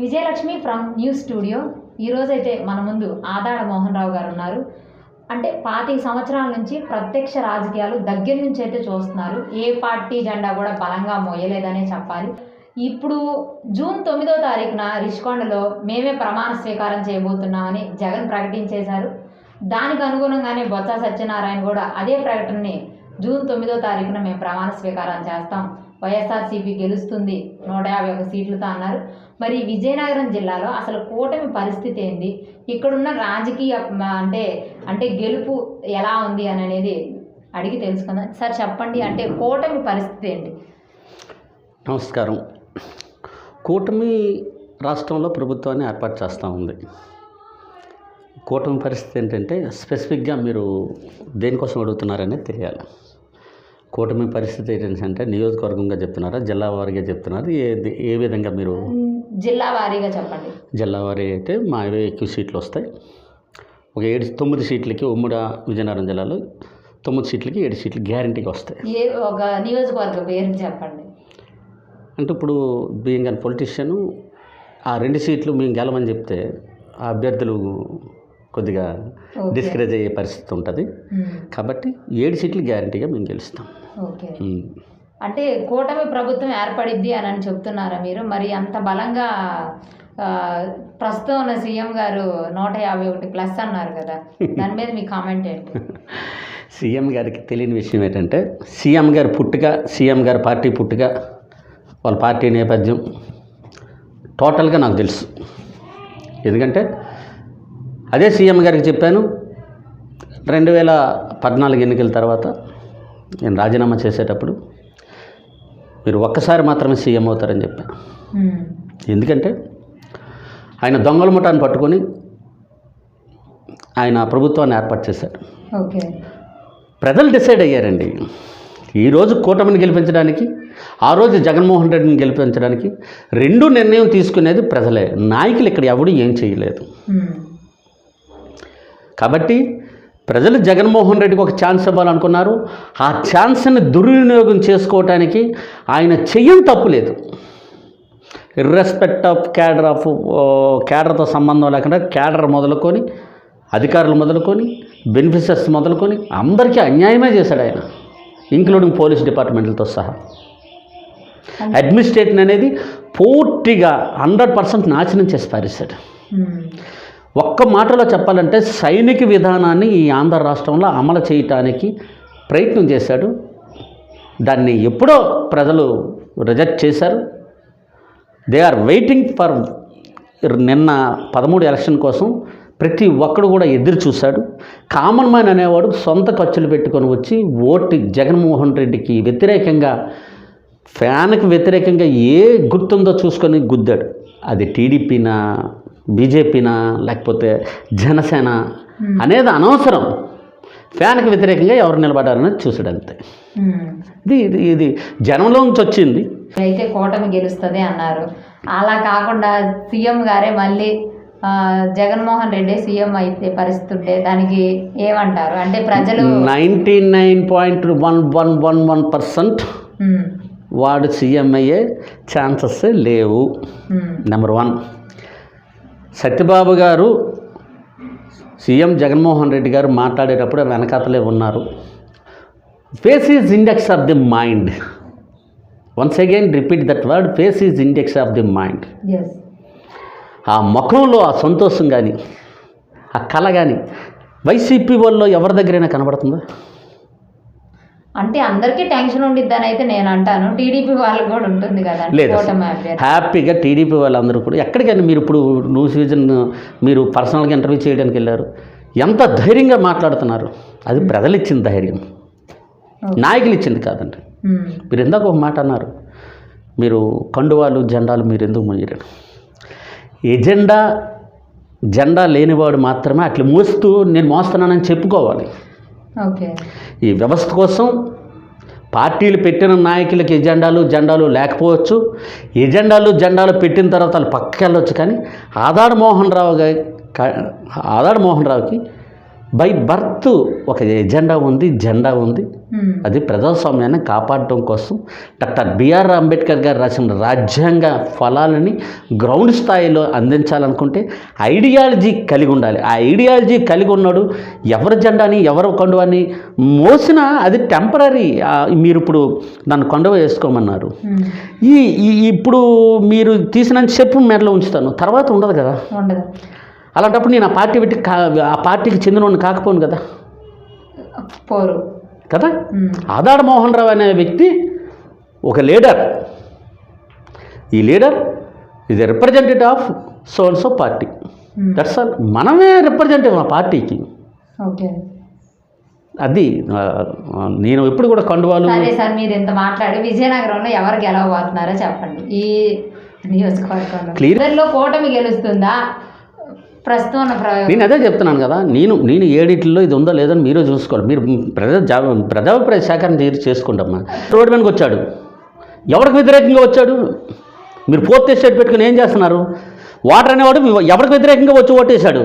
Vijayalakshmi from news studio. ఈరోజైతే మన ముందు ఆదాడ మోహన్ రావు గారు ఉన్నారు. అంటే 25 సంవత్సరాల నుంచి ప్రత్యక్ష రాజకీయాలు దగ్గర నుంచి అయితే చూస్తున్నారు. ఏ పార్టీ జెండా కూడా బలంగా మోయలేదనే చెప్పాలి. ఇప్పుడు జూన్ 9వ తారీఖున రిషికొండలో మేమే ప్రమాణ స్వీకారం చేయబోతున్నామని జగన్ ప్రకటించేశారు. దానికి అనుగుణంగానే బొత్స సత్యనారాయణ కూడా అదే ప్రకటనని జూన్ 9వ తారీఖున మేము ప్రమాణ స్వీకారం చేస్తాం, వైఎస్ఆర్సీపీ గెలుస్తుంది 151 సీట్లతో అన్నారు. మరి విజయనగరం జిల్లాలో అసలు కూటమి పరిస్థితి ఏంది, ఇక్కడున్న రాజకీయ అంటే గెలుపు ఎలా ఉంది అని అనేది అడిగి తెలుసుకుందాం. సార్ చెప్పండి, అంటే కూటమి పరిస్థితి ఏంటి? నమస్కారం. కూటమి రాష్ట్రంలో ప్రభుత్వాన్ని ఏర్పాటు చేస్తూ ఉంది. కూటమి పరిస్థితి ఏంటంటే స్పెసిఫిక్గా మీరు దేనికోసం అడుగుతున్నారనేది తెలియాలి. కూటమి పరిస్థితి ఏంటంటే నియోజకవర్గంగా చెప్తున్నారా, జిల్లా వారీగా చెప్తున్నారు, ఏ విధంగా మీరు? జిల్లా వారీగా చెప్పండి. జిల్లా వారీ అయితే మా ఎక్కువ సీట్లు వస్తాయి. ఒక 9 సీట్లకి ఉమ్మడి విజయనగరం జిల్లాలో 9 సీట్లకి 7 సీట్లు గ్యారంటీగా వస్తాయి. ఒక నియోజకవర్గ పేరు చెప్పండి. అంటే ఇప్పుడు బీయింగ్ అండ్ పొలిటీషియన్ ఆ 2 సీట్లు మేము గెలవని చెప్తే ఆ అభ్యర్థులు కొద్దిగా డిస్కరేజ్ అయ్యే పరిస్థితి ఉంటుంది. కాబట్టి 7 సీట్లు గ్యారంటీగా మేము గెలుస్తాం. ఓకే, అంటే కూటమి ప్రభుత్వం ఏర్పడిద్ది అని చెప్తున్నారా మీరు? మరి అంత బలంగా ప్రస్తుతం ఉన్న సీఎం గారు 151+ అన్నారు కదా, దాని మీద మీ కామెంట్ ఏంటి? సీఎం గారికి తెలియని విషయం ఏంటంటే సీఎం గారి పుట్టుక, సీఎం గారి పార్టీ పుట్టుక, వాళ్ళ పార్టీ నేపథ్యం టోటల్గా నాకు తెలుసు. ఎందుకంటే అదే సీఎం గారికి చెప్పాను 2014 ఎన్నికల తర్వాత నేను రాజీనామా చేసేటప్పుడు, మీరు ఒక్కసారి మాత్రమే సీఎం అవుతారని చెప్పాను. ఎందుకంటే ఆయన దొంగల ముఠాన్ని పట్టుకొని ఆయన ప్రభుత్వాన్ని ఏర్పాటు చేశారు. ఓకే, ప్రజలు డిసైడ్ అయ్యారండి. ఈరోజు కూటమిని గెలిపించడానికి, ఆ రోజు జగన్మోహన్ రెడ్డిని గెలిపించడానికి 2 నిర్ణయం తీసుకునేది ప్రజలే. నాయకులు ఇక్కడ ఎవడు ఏం చేయలేదు. కాబట్టి ప్రజలు జగన్మోహన్ రెడ్డికి ఒక ఛాన్స్ ఇవ్వాలనుకున్నారు. ఆ ఛాన్స్ని దుర్వినియోగం చేసుకోవటానికి ఆయన చెయ్యని తప్పు లేదు. ఇర్రెస్పెక్ట్ ఆఫ్ క్యాడర్తో సంబంధం లేకుండా క్యాడర్ మొదలుకొని, అధికారులు మొదలుకొని, బెనిఫిషియర్స్ మొదలుకొని అందరికీ అన్యాయమే చేశాడు ఆయన, ఇంక్లూడింగ్ పోలీస్ డిపార్ట్మెంట్లతో సహా. అడ్మినిస్ట్రేషన్ అనేది పూర్తిగా 100% నాశనం చేసి పారేశాడు. ఒక్క మాటలో చెప్పాలంటే సైనిక విధానాన్ని ఈ ఆంధ్ర రాష్ట్రంలో అమలు చేయటానికి ప్రయత్నం చేశాడు. దాన్ని ఎప్పుడో ప్రజలు రిజెక్ట్ చేశారు. దే ఆర్ వెయిటింగ్ ఫర్ నిన్న 13 ఎలక్షన్ కోసం ప్రతి ఒక్కడు కూడా ఎదురు చూశాడు. కామన్ మ్యాన్ అనేవాడు సొంత ఖర్చులు పెట్టుకొని వచ్చి ఓటు జగన్మోహన్ రెడ్డికి వ్యతిరేకంగా, ఫ్యాన్కి వ్యతిరేకంగా ఏ గుర్తుందో చూసుకొని గుద్దాడు. అది టీడీపీనా, బీజేపీనా, లేకపోతే జనసేన అనేది అనవసరం. ఫ్యాన్కి వ్యతిరేకంగా ఎవరు నిలబడారనేది చూసాడు అంతే. ఇది జనంలో నుంచి వచ్చింది. అయితే కూటమి గెలుస్తుంది అన్నారు. అలా కాకుండా సీఎం గారే మళ్ళీ జగన్మోహన్ రెడ్డి సీఎం అయితే పరిస్థితి ఉంటే దానికి ఏమంటారు? అంటే ప్రజలు 99.1111% వాడు సీఎం అయ్యే ఛాన్సెస్ లేవు. నెంబర్ 1. సత్యబాబు గారు సీఎం జగన్మోహన్ రెడ్డి గారు మాట్లాడేటప్పుడు వెనకాతలే ఉన్నారు. Face is index of the mind. Once again repeat that word, face is index of the mind. ఆ ముఖంలో ఆ సంతోషం కానీ, ఆ కళ కానీ వైసీపీ వాళ్ళు ఎవరి దగ్గరైనా కనబడుతుందా? అంటే అందరికీ టెన్షన్ ఉండిద్దని అయితే నేను అంటాను. టీడీపీ వాళ్ళకి కూడా ఉంటుంది కదా. లేదు, హ్యాపీగా టీడీపీ వాళ్ళందరూ కూడా ఎక్కడికైనా మీరు ఇప్పుడు న్యూస్ విజన్ మీరు పర్సనల్గా ఇంటర్వ్యూ చేయడానికి వెళ్ళారు, ఎంత ధైర్యంగా మాట్లాడుతున్నారు. అది ప్రజలు ఇచ్చిన ధైర్యం, నాయకులు ఇచ్చింది కాదండి. మీరు ఇందాక ఒక మాట అన్నారు, మీరు కండువాలు జెండాలు మీరు ఎందుకు మోయరు? జెండా లేనివాడు మాత్రమే అట్లా మోస్తూ నేను మోస్తున్నానని చెప్పుకోవాలి. ఓకే, ఈ వ్యవస్థ కోసం పార్టీలు పెట్టిన నాయకులకి జెండాలు లేకపోవచ్చు. జెండాలు పెట్టిన తర్వాత వాళ్ళు పక్కకి వెళ్ళొచ్చు. కానీ ఆదాడ మోహన్ రావుకి బై బర్త్ ఒక ఎజెండా ఉంది, జెండా ఉంది. అది ప్రజాస్వామ్యాన్ని కాపాడటం కోసం డాక్టర్ బిఆర్ అంబేద్కర్ గారు రాసిన రాజ్యాంగ ఫలాలని గ్రౌండ్ స్థాయిలో అందించాలనుకుంటే ఐడియాలజీ కలిగి ఉండాలి. ఆ ఐడియాలజీ కలిగి ఉన్నాడు. ఎవరి జెండాని ఎవరు కండువాని మోసినా అది టెంపరీ. మీరు ఇప్పుడు దాన్ని కండువ వేసుకోమన్నారు. ఇప్పుడు మీరు తీసిన చెప్పు మెడలో ఉంచుతాను, తర్వాత ఉండదు కదా. అలాంటప్పుడు నేను ఆ పార్టీ పెట్టి ఆ పార్టీకి చెందినవాడిని కాకపోను కదా. పోరు కదా. ఆదాడ మోహన్ రావు అనే వ్యక్తి ఒక లీడర్. ఈ లీడర్ ఇది representative of so and so party. That's all. మనమే రిప్రజెంటేటివ్ ఆ పార్టీకి. ఓకే. అది నేను ఎప్పుడు కూడా కండువాలు. సరే సార్, మీరు ఎంత మాట్లాడి విజయనగరంలో ఎవరు గెలవబోతున్నారో చెప్పండి. ఈ నియోజకవర్గంలో క్లియర్లో కూటమి గెలుస్తుందా? ప్రస్తుతం నేను అదే చెప్తున్నాను కదా. నేను ఏడిట్లో ఇది ఉందో లేదని మీరే చూసుకోవాలి. మీరు ప్రజాభిప్రాయ సేకరణ చేసుకుంటామా. రోడ్డు మీదకి వచ్చాడు, ఎవరికి వ్యతిరేకంగా వచ్చాడు? మీరు ఫోర్త్ ఎస్టేట్ పెట్టుకుని ఏం చేస్తున్నారు? వాటర్ అనేవాడు ఎవరికి వ్యతిరేకంగా వచ్చి ఓటేశాడు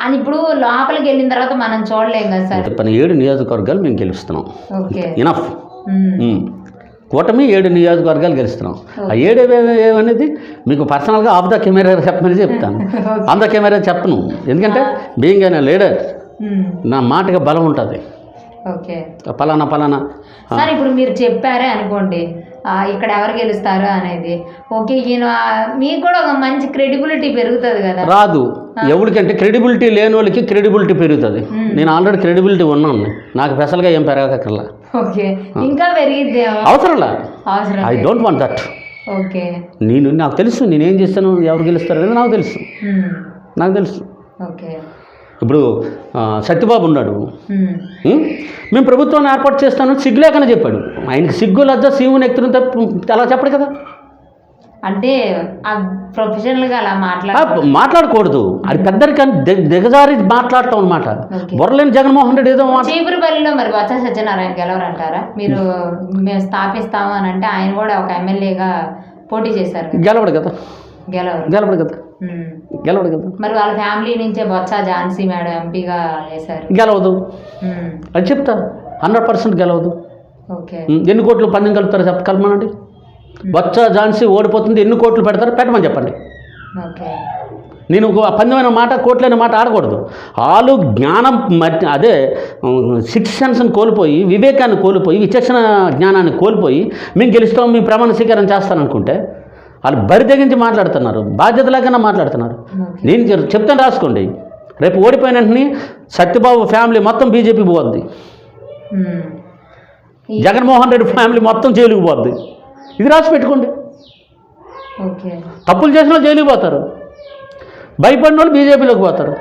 అని ఇప్పుడు లోపలికి వెళ్ళిన తర్వాత మనం చూడలేం కదా సార్. 7 నియోజకవర్గాలు మేము గెలుస్తున్నాం. ఇనఫ్. కూటమి 7 నియోజకవర్గాలు గెలుస్తున్నాం. ఆ 7 ఏమనేది మీకు పర్సనల్గా ఆఫ్ ద కెమెరా చెప్పమని చెప్తాను. ఆన్ ద కెమెరా చెప్పను, ఎందుకంటే బీయింగ్ అయిన లీడర్ నా మాటగా బలం ఉంటుంది. ఓకే. పలానా సార్ ఇప్పుడు మీరు చెప్పారే అనుకోండి ఇక్కడ ఎవరు గెలుస్తారు అనేది. ఓకే, ఈయన మీకు కూడా ఒక మంచి క్రెడిబిలిటీ పెరుగుతుంది కదా. రాదు ఎవరికంటే క్రెడిబిలిటీ లేని వాళ్ళకి క్రెడిబిలిటీ పెరుగుతుంది. నేను ఆల్రెడీ క్రెడిబిలిటీ ఉన్నాను, నాకు స్పెషల్గా ఏం పెరగక్కర్లా. ఓకే, ఇంకా పెరిగిద్ది అవసరంలా. I don't want that. Okay. నాకు తెలుసు నేనేం చేస్తాను, ఎవరు గెలుస్తారు అనేది నాకు తెలుసు. ఓకే. ఇప్పుడు సత్యబాబు ఉన్నాడు, మేము ప్రభుత్వాన్ని ఏర్పాటు చేస్తాను సిగ్గులేకనే చెప్పాడు. ఆయనకి సిగ్గు లజ్జ సీవుని ఎక్కుతుంటే అలా చెప్పడు కదా. అంటే ప్రొఫెషనల్గా అలా మాట్లాడకూడదు. అది పెద్దరికని దిగజారి మాట్లాడటం అనమాట. బొర్రలేని జగన్మోహన్ రెడ్డి ఏదో చీపురుపల్లిలో మరి బొత్స సత్యనారాయణ గెలవరంటారా? మీరు మేము స్థాపిస్తాము అని అంటే ఆయన కూడా ఒక ఎమ్మెల్యేగా పోటీ చేశారు. గెలవడు కదా. మరి వాళ్ళ ఫ్యామిలీ నుంచే బొత్స ఝాన్సీ మేడం ఎంపీగా వేశారు. గెలవదు అది చెప్తా. 100% గెలవదు. ఓకే. ఎన్ని కోట్లు పందెం కలుపుతారో కలపమనండి. బొత్స ఝాన్సీ ఓడిపోతుంది, ఎన్ని కోట్లు పెడతారో పెట్టమని చెప్పండి. ఓకే. నేను పందెమైన మాట, కోట్లైన మాట ఆడకూడదు. వాళ్ళు జ్ఞానం అదే 6th సెన్స్ని కోల్పోయి, వివేకాన్ని కోల్పోయి, విచక్షణ జ్ఞానాన్ని కోల్పోయి మేము గెలుస్తాం, మేము ప్రమాణ స్వీకారం చేస్తాననుకుంటే వాళ్ళు బరి తెగించి మాట్లాడుతున్నారు, బాధ్యత లేకుండా మాట్లాడుతున్నారు. నేను చెప్తాను, రాసుకోండి. రేపు ఓడిపోయిన వెంటనే సత్యబాబు ఫ్యామిలీ మొత్తం బీజేపీ పోద్ది, జగన్మోహన్ రెడ్డి ఫ్యామిలీ మొత్తం జైలుకు పోద్ది. ఇది రాసి పెట్టుకోండి. తప్పులు చేసిన వాళ్ళు జైలుకి పోతారు, భయపడిన వాళ్ళు బీజేపీలోకి పోతారు.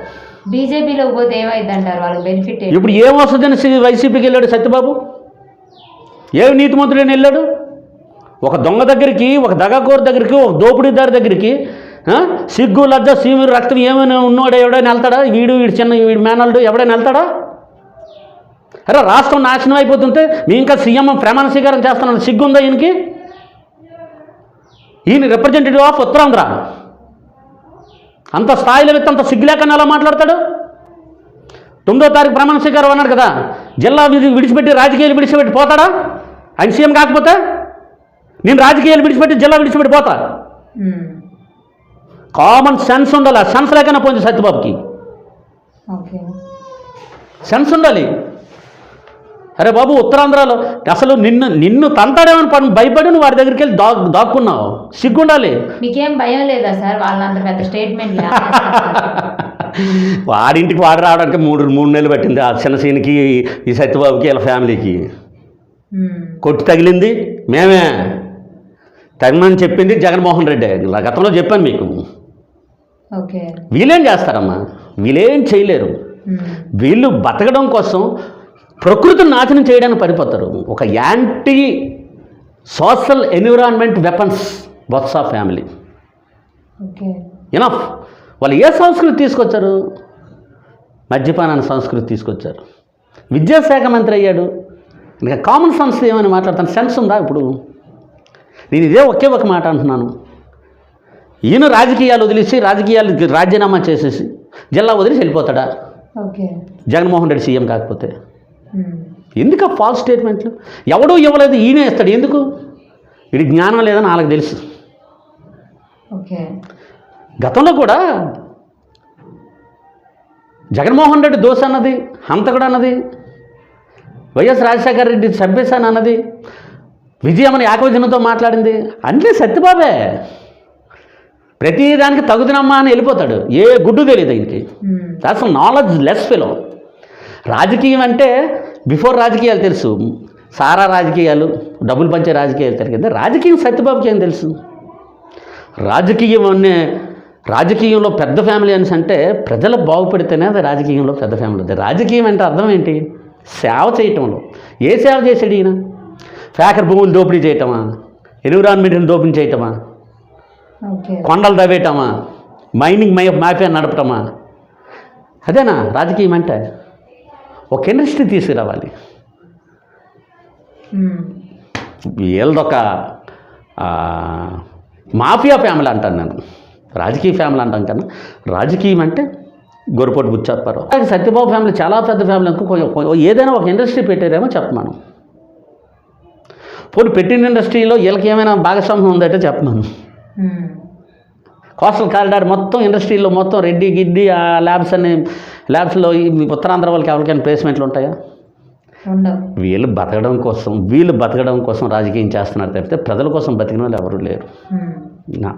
బీజేపీలోకి పోతే ఏమైంది అంటారు? వాళ్ళకి బెనిఫిట్ ఇప్పుడు ఏమొస్తుందని వైసీపీకి వెళ్ళాడు సత్యబాబు? ఏ నీతిమంతుడని వెళ్ళాడు? ఒక దొంగ దగ్గరికి, ఒక దగాకోరు దగ్గరికి, ఒక దోపిడీదారు దగ్గరికి సిగ్గు లజ్జ సీమిరు రక్తం ఏమైనా ఉన్నవాడు ఎవడైనా వెళ్తాడా? వీడు మేనల్డు ఎవడైనా వెళ్తాడా? అరే రాష్ట్రం నాశనం అయిపోతుంటే మీ ఇంకా సీఎం ప్రమాణ స్వీకారం చేస్తున్నాడు, సిగ్గు ఉందా ఈయనకి? ఈయన రిప్రజెంటేటివ్ ఆఫ్ ఉత్తరాంధ్ర. అంత స్థాయిలో వ్యక్తి అంత సిగ్గు లేకన్నా అలా మాట్లాడతాడు? 9వ తారీఖు ప్రమాణ స్వీకారం అన్నాడు కదా, జిల్లా విడిచిపెట్టి రాజకీయాలు విడిచిపెట్టి పోతాడా ఆయన సీఎం కాకపోతే? నేను రాజకీయాలు విడిచిపెట్టి జిల్లా విడిచిపెట్టి పోతా. కామన్ సెన్స్ ఉండాలి. ఆ సెన్స్ లేకనే పోయింది సత్యబాబుకి. సెన్స్ ఉండాలి. అరే బాబు, ఉత్తరాంధ్రలో అసలు నిన్ను తంతాడేమని భయపడి నువ్వు వాడి దగ్గరికి వెళ్ళి దాక్కున్నావు. సిగ్గుండాలి. మీకేం భయం లేదా సార్? వాళ్ళంత పెద్ద స్టేట్మెంట్ వాడింటికి వాడు రావడానికి 3 నెలలు పట్టింది ఆ చిన్న సీన్కి, ఈ సత్యబాబుకి, వీళ్ళ ఫ్యామిలీకి. కొట్టి తగిలింది మేమే, తగిమని చెప్పింది జగన్మోహన్ రెడ్డి. గతంలో చెప్పాను మీకు. వీళ్ళేం చేస్తారమ్మా? వీళ్ళేం చేయలేరు. వీళ్ళు బతకడం కోసం ప్రకృతిని నాశనం చేయడానికి పడిపోతారు. ఒక anti social environment weapons Botsa family. Enough. వాళ్ళు ఏ సంస్కృతి తీసుకొచ్చారు? మద్యపానాన్ని సంస్కృతి తీసుకొచ్చారు. విద్యాశాఖ మంత్రి అయ్యాడు. ఇంకా కామన్ సెన్స్ ఏమని మాట్లాడతాను? సెన్స్ ఉందా ఇప్పుడు? నేను ఇదే ఒకే ఒక మాట అంటున్నాను. ఈయన రాజకీయాలు వదిలేసి రాజీనామా చేసేసి జిల్లా వదిలేసి వెళ్ళిపోతాడా? ఓకే. జగన్మోహన్ రెడ్డి సీఎం కాకపోతే. ఉమ్. ఎందుకు ఆ ఫాల్స్ స్టేట్మెంట్లు? ఎవడూ ఇవ్వలేదు, ఈయనే ఇస్తాడు. ఎందుకు? ఇది జ్ఞానం లేదని వాళ్ళకి తెలుసు. ఓకే. గతంలో కూడా జగన్మోహన్ రెడ్డి దోశ అన్నది, హంతకుడు అన్నది, వైఎస్ రాజశేఖర రెడ్డి చంపేశాను అన్నది, విజయమ్మని ఏకవచనంతో మాట్లాడింది అన్నీ సత్యబాబే. ప్రతిదానికి తగుదినమ్మా అని వెళ్ళిపోతాడు. ఏ గుడ్డు తెలియదు ఆయనకి. That's knowledge less fellow. రాజకీయం అంటే బిఫోర్ రాజకీయాలు తెలుసు, సారా రాజకీయాలు, డబ్బులు పంచే రాజకీయాలు తెలియదు. రాజకీయం సత్యబాబుకి ఏం తెలుసు? రాజకీయంలో పెద్ద ఫ్యామిలీ అని అంటే ప్రజలు బాగుపడితేనే అది రాజకీయంలో పెద్ద ఫ్యామిలీ. అది రాజకీయం అంటే అర్థం ఏంటి? సేవ చేయటంలో. ఏ సేవ చేశాడు ఈయన? ఫ్యాకర్ భూములు దోపిడీ చేయటమా? ఎన్విరాన్మెంట్ని దోపిడీ చేయటమా? కొండలు తవ్వేయటమా? Mining mafia నడపటమా? అదేనా రాజకీయం అంటే? ఒక ఇండస్ట్రీ తీసుకురావాలి. వీళ్ళదొక మాఫియా ఫ్యామిలీ అంటాను నేను, రాజకీయ ఫ్యామిలీ అంటాను కన్నా. రాజకీయం అంటే గొర్రెపోటు బుచ్చారు. సత్యబాబు ఫ్యామిలీ చాలా పెద్ద ఫ్యామిలీ అనుకో. ఏదైనా ఒక ఇండస్ట్రీ పెట్టారేమో చెప్పమను. పోనీ పెట్టిన ఇండస్ట్రీలో వీళ్ళకి ఏమైనా భాగస్వామ్యం ఉందంటే చెప్పమను. కోస్టల్ కారిడార్ మొత్తం ఇండస్ట్రీలో మొత్తం రెడ్డి గిడ్డి ఆ ల్యాబ్స్లో ఈ ఉత్తరాంధ్ర వాళ్ళకి ఎవరికైనా ప్లేస్మెంట్లు ఉంటాయా? వీళ్ళు బతకడం కోసం రాజకీయం చేస్తున్నారు తప్పితే ప్రజల కోసం బతికిన వాళ్ళు ఎవరు లేరు. నా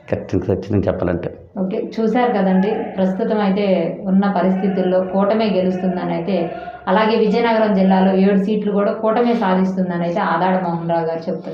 ఖచ్చితంగా చెప్పాలంటే. ఓకే, చూశారు కదండి. ప్రస్తుతం అయితే ఉన్న పరిస్థితుల్లో కూటమే గెలుస్తుందని అయితే, అలాగే విజయనగరం జిల్లాలో 7 సీట్లు కూడా కూటమే సాధిస్తుందని అయితే ఆదాడ మోహన్ రావు గారు చెప్తున్నారు.